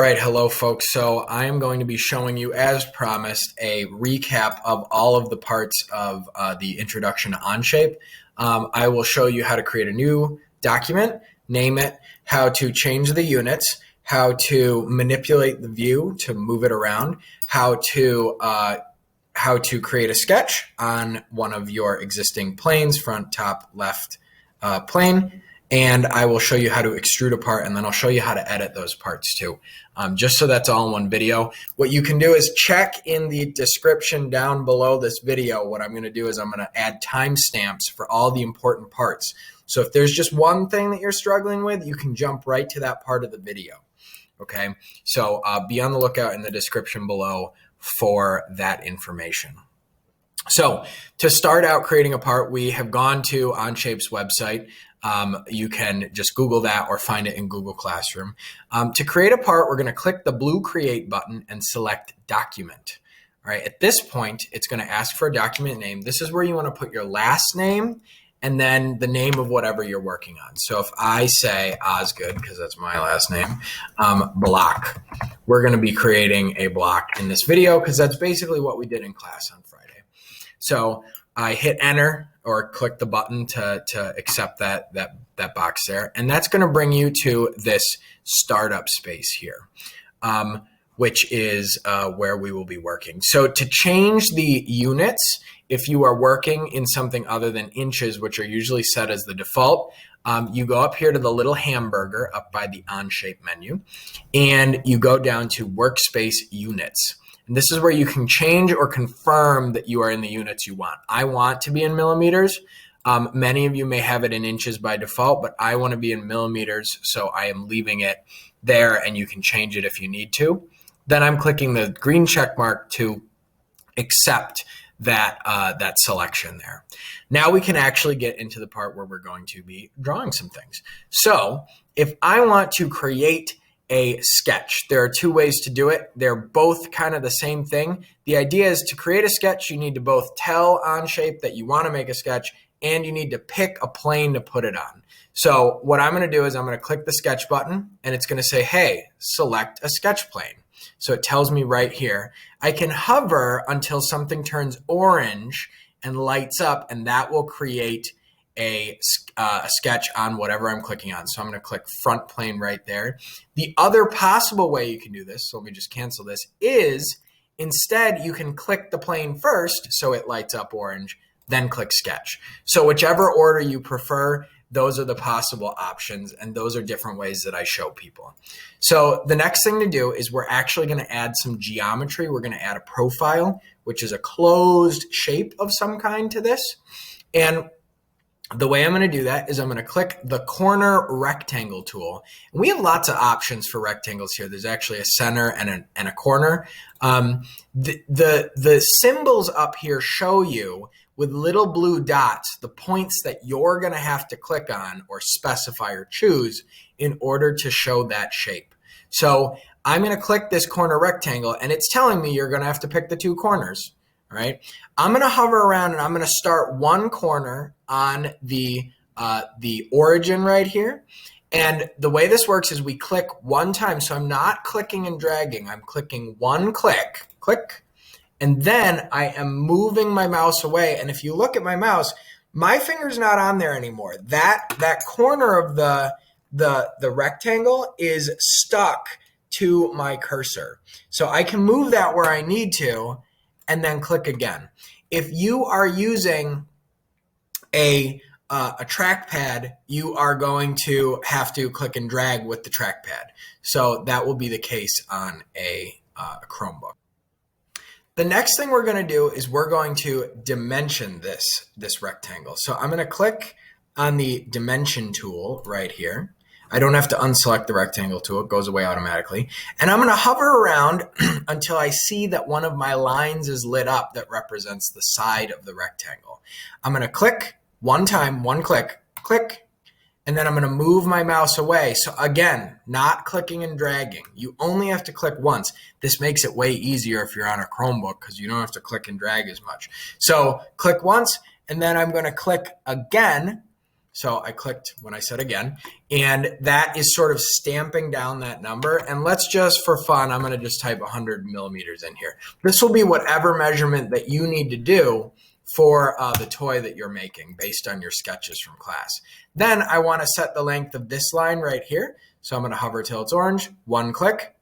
right, hello folks. So I am going to be showing you, as promised, a recap of all of the parts of the introduction to Onshape. I will show you how to create a new document, name it, how to change the units, how to manipulate the view to move it around, how to create a sketch on one of your existing planes, front, top, left plane. And I will show you how to extrude a part, and then I'll show you how to edit those parts too, just so that's all in one video. What you can do is check in the description down below this video. What I'm going to do is I'm going to add timestamps for all the important parts. So if there's just one thing that you're struggling with, you can jump right to that part of the video. Okay, so be on the lookout in the description below for that information. So to start out creating a part, we have gone to Onshape's website. You can just Google that or find it in Google Classroom. To create a part, we're going to click the blue Create button and select Document. All right, at this point, it's going to ask for a document name. This is where you want to put your last name and then the name of whatever you're working on. So if I say Osgood, because that's my last name, block, we're going to be creating a block in this video because that's basically what we did in class on Friday. So I hit enter or click the button to accept that box there. And that's going to bring you to this startup space here, which is where we will be working. So to change the units, if you are working in something other than inches, which are usually set as the default, you go up here to the little hamburger up by the Onshape menu, and you go down to Workspace Units. And this is where you can change or confirm that you are in the units you want. I want to be in millimeters. Many of you may have it in inches by default, but I want to be in millimeters, so I am leaving it there, and you can change it if you need to. Then I'm clicking the green check mark to accept that selection there. Now we can actually get into the part where we're going to be drawing some things. So if I want to create a sketch, there are two ways to do it. They're both kind of the same thing. The idea is to create a sketch, you need to both tell Onshape that you want to make a sketch, and you need to pick a plane to put it on. So what I'm going to do is I'm going to click the sketch button, and it's going to say, hey, select a sketch plane. So it tells me right here. I can hover until something turns orange and lights up, and that will create a sketch on whatever I'm clicking on. So I'm going to click front plane right there. The other possible way you can do this, so let me just cancel this, is instead you can click the plane first so it lights up orange, then click sketch. So whichever order you prefer, those are the possible options, and those are different ways that I show people. So the next thing to do is we're actually going to add some geometry. We're going to add a profile, which is a closed shape of some kind to this. And the way I'm going to do that is I'm going to click the corner rectangle tool. And we have lots of options for rectangles here. There's actually a center and a corner. The symbols up here show you with little blue dots the points that you're going to have to click on or specify or choose in order to show that shape. So I'm going to click this corner rectangle, and it's telling me you're going to have to pick the two corners. All right, I'm going to hover around, and I'm going to start one corner on the origin right here. And the way this works is we click one time. So I'm not clicking and dragging. I'm clicking one click, and then I am moving my mouse away. And if you look at my mouse, my finger's not on there anymore. That corner of the rectangle is stuck to my cursor. So I can move that where I need to, and then click again. If you are using a trackpad, you are going to have to click and drag with the trackpad. So that will be the case on a Chromebook. The next thing we're going to do is we're going to dimension this rectangle. So I'm going to click on the dimension tool right here. I don't have to unselect the rectangle tool. It goes away automatically. And I'm going to hover around until I see that one of my lines is lit up that represents the side of the rectangle. I'm going to click one time, one click, and then I'm going to move my mouse away. So again, not clicking and dragging. You only have to click once. This makes it way easier if you're on a Chromebook because you don't have to click and drag as much. So click once, and then I'm going to click again. So I clicked when I said again, and that is sort of stamping down that number. And let's just, for fun, I'm going to just type 100 millimeters in here. This will be whatever measurement that you need to do for the toy that you're making based on your sketches from class. Then I want to set the length of this line right here. So I'm going to hover till it's orange, one click,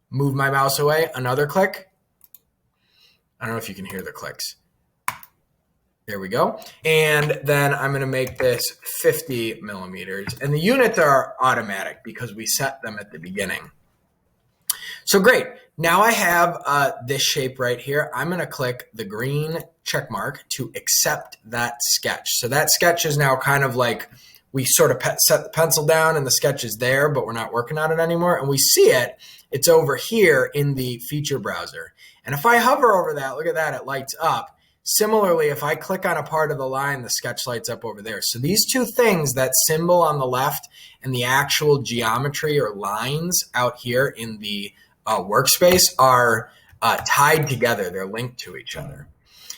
move my mouse away, another click. I don't know if you can hear the clicks. There we go. And then I'm going to make this 50 millimeters. And the units are automatic because we set them at the beginning. So great. Now I have this shape right here. I'm going to click the green check mark to accept that sketch. So that sketch is now kind of like we sort of set the pencil down and the sketch is there, but we're not working on it anymore. And we see it. It's over here in the feature browser. And if I hover over that, look at that, it lights up. Similarly, if I click on a part of the line, the sketch lights up over there. So these two things, that symbol on the left and the actual geometry or lines out here in the workspace are tied together. They're linked to each other.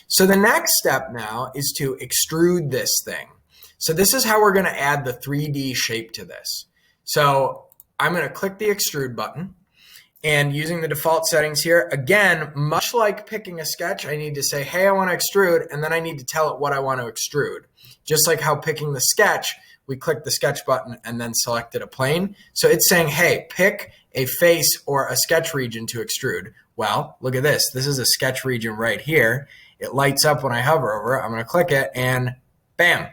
So the next step now is to extrude this thing. So this is how we're going to add the 3D shape to this. So I'm going to click the extrude button. And using the default settings here, again, much like picking a sketch, I need to say, hey, I want to extrude, and then I need to tell it what I want to extrude. Just like how picking the sketch, we click the sketch button and then selected a plane. So it's saying, hey, pick a face or a sketch region to extrude. Well, look at this. This is a sketch region right here. It lights up when I hover over it. I'm going to click it and bam.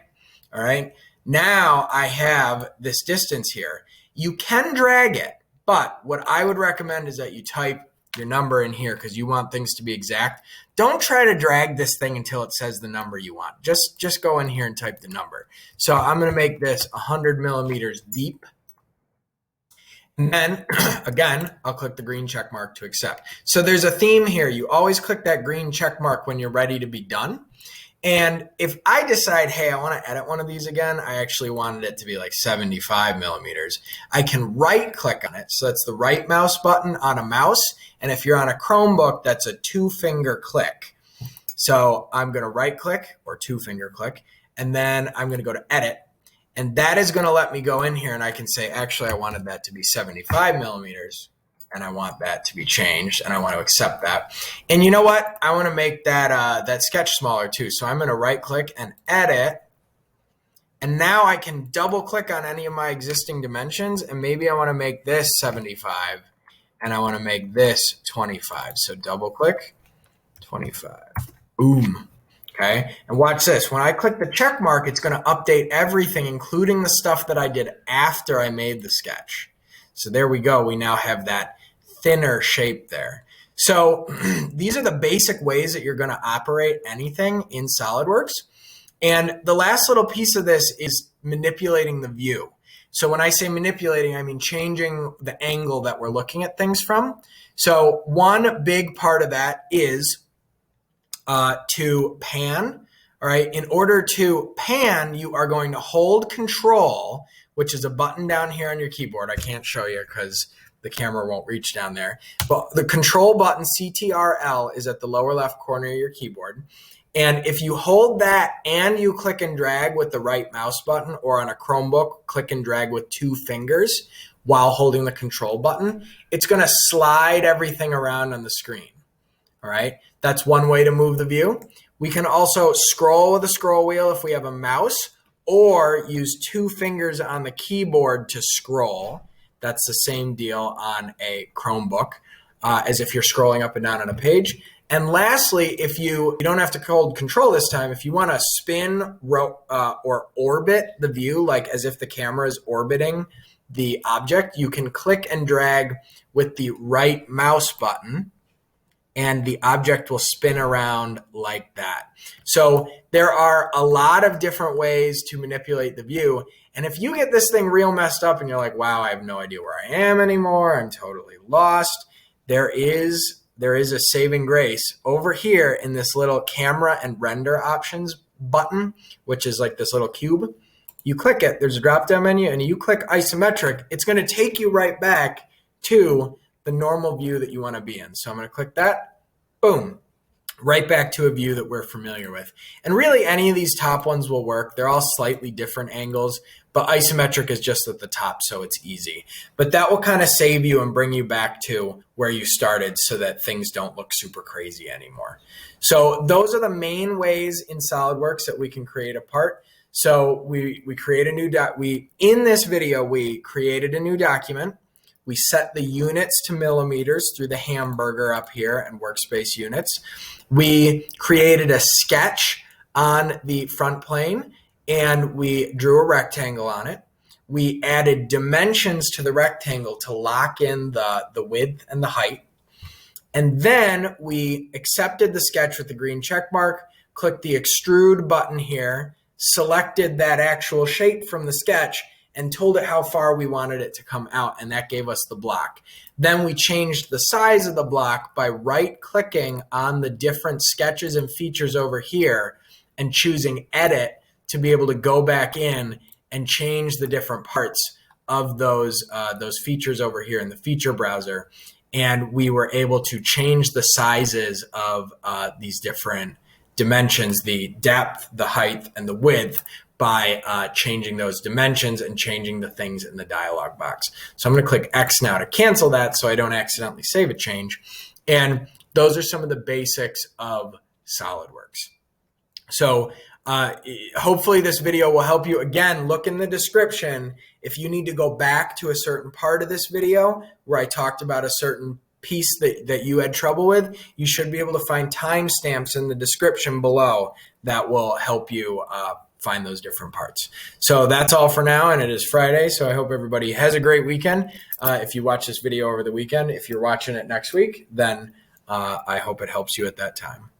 All right. Now I have this distance here. You can drag it. But what I would recommend is that you type your number in here because you want things to be exact. Don't try to drag this thing until it says the number you want. Just go in here and type the number. So I'm going to make this 100 millimeters deep. And then, again, I'll click the green check mark to accept. So there's a theme here. You always click that green check mark when you're ready to be done. And if I decide, hey, I want to edit one of these again, I actually wanted it to be like 75 millimeters. I can right click on it. So that's the right mouse button on a mouse. And if you're on a Chromebook, that's a 2-finger click. So I'm going to right click or 2-finger click, and then I'm going to go to edit. And that is going to let me go in here and I can say, actually, I wanted that to be 75 millimeters. And I want that to be changed, and I want to accept that. And you know what? I want to make that that sketch smaller too. So I'm going to right click and edit. And now I can double click on any of my existing dimensions, and maybe I want to make this 75 and I want to make this 25. So double click, 25. Boom. Okay. And watch this. When I click the check mark, it's going to update everything, including the stuff that I did after I made the sketch. So there we go. We now have that thinner shape there. So these are the basic ways that you're going to operate anything in SolidWorks. And the last little piece of this is manipulating the view. So when I say manipulating, I mean changing the angle that we're looking at things from. So one big part of that is to pan. All right. In order to pan, you are going to hold Control, which is a button down here on your keyboard. I can't show you because the camera won't reach down there. But the Control button, CTRL, is at the lower left corner of your keyboard. And if you hold that and you click and drag with the right mouse button, or on a Chromebook, click and drag with 2 fingers while holding the Control button, it's going to slide everything around on the screen. All right. That's one way to move the view. We can also scroll with a scroll wheel if we have a mouse, or use 2 fingers on the keyboard to scroll. That's the same deal on a Chromebook as if you're scrolling up and down on a page. And lastly, if you don't have to hold Control this time, if you want to spin or orbit the view, like as if the camera is orbiting the object, you can click and drag with the right mouse button, and the object will spin around like that. So there are a lot of different ways to manipulate the view. And if you get this thing real messed up and you're like, wow, I have no idea where I am anymore, I'm totally lost, there is a saving grace over here in this little camera and render options button, which is like this little cube. You click it, there's a drop-down menu, and you click isometric. It's going to take you right back to the normal view that you want to be in. So I'm going to click that. Boom. right back to a view that we're familiar with. And really any of these top ones will work. They're all slightly different angles, but isometric is just at the top, so it's easy. But that will kind of save you and bring you back to where you started so that things don't look super crazy anymore. So those are the main ways in SolidWorks that we can create a part. So we create a new in this video, we created a new document. We set the units to millimeters through the hamburger up here and workspace units. We created a sketch on the front plane and we drew a rectangle on it. We added dimensions to the rectangle to lock in the width and the height. And then we accepted the sketch with the green check mark, clicked the extrude button here, selected that actual shape from the sketch, and told it how far we wanted it to come out, and that gave us the block. Then we changed the size of the block by right-clicking on the different sketches and features over here and choosing Edit to be able to go back in and change the different parts of those features over here in the feature browser. And we were able to change the sizes of these different dimensions, the depth, the height, and the width, by changing those dimensions and changing the things in the dialog box. So I'm going to click X now to cancel that so I don't accidentally save a change. And those are some of the basics of SolidWorks. So hopefully this video will help you. Again, look in the description if you need to go back to a certain part of this video where I talked about a certain piece that you had trouble with. You should be able to find timestamps in the description below that will help you find those different parts. So that's all for now, and it is Friday, so I hope everybody has a great weekend. If you watch this video over the weekend, if you're watching it next week, then I hope it helps you at that time.